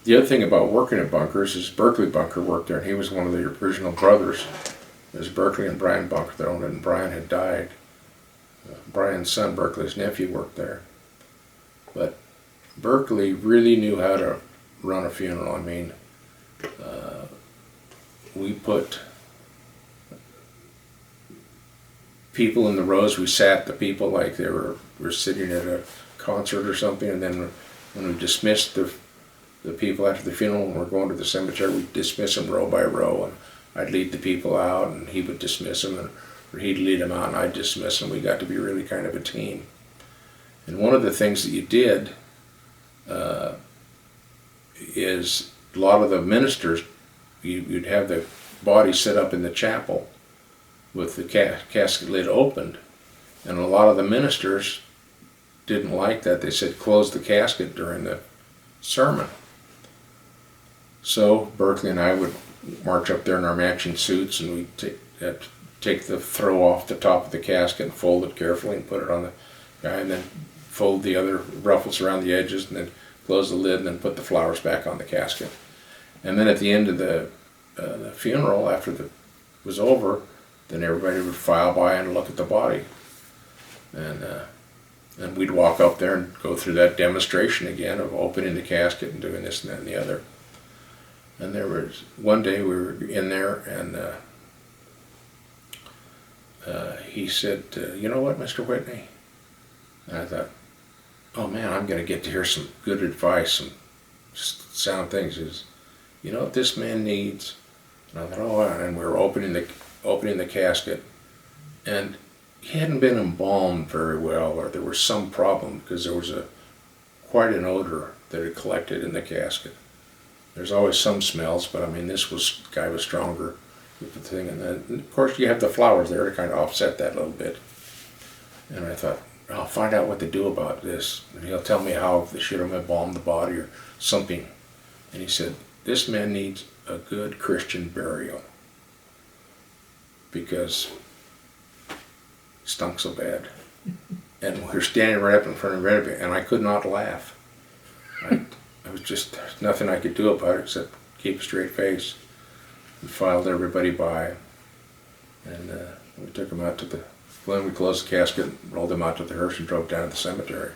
the other thing about working at Bunkers is Berkeley Bunker worked there, and he was one of the original brothers. There's Berkeley and Brian Bunker that owned it, and Brian had died. Brian's son, Berkeley's nephew, worked there. But Berkeley really knew how to run a funeral. I mean, we put people in the rows. We sat the people like they were sitting at a concert or something, and then when we dismissed the people after the funeral, when we're going to the cemetery, we'd dismiss them row by row, and I'd lead the people out, and he would dismiss them, or he'd lead them out, and I'd dismiss them. We got to be really kind of a team. And one of the things that you did is a lot of the ministers, you'd have the body set up in the chapel with the casket lid opened, and a lot of the ministers didn't like that. They said close the casket during the sermon. So Berkeley and I would march up there in our matching suits, and we'd take the throw off the top of the casket and fold it carefully and put it on the guy, and then fold the other ruffles around the edges, and then close the lid, and then put the flowers back on the casket. And then at the end of the funeral, after it was over, then everybody would file by and look at the body. And we'd walk up there and go through that demonstration again of opening the casket and doing this and that and the other. And there was one day we were in there, and he said, you know what, Mr. Whitney? And I thought, oh man, I'm going to get to hear some good advice, some sound things. He says, you know what this man needs? And I thought, oh, and we were opening the casket, and he hadn't been embalmed very well, or there was some problem because there was quite an odor that had collected in the casket. There's always some smells, but I mean, this guy was stronger with the thing, and then of course you have the flowers there to kind of offset that a little bit. And I thought, I'll find out what to do about this, and he'll tell me how they should have embalmed the body or something. And he said, this man needs a good Christian burial because he stunk so bad. And we were standing right up in front of him, and I could not laugh. I was just nothing I could do about it except keep a straight face. We filed everybody by, and we took him out to when we closed the casket, rolled him out to the hearse and drove down to the cemetery.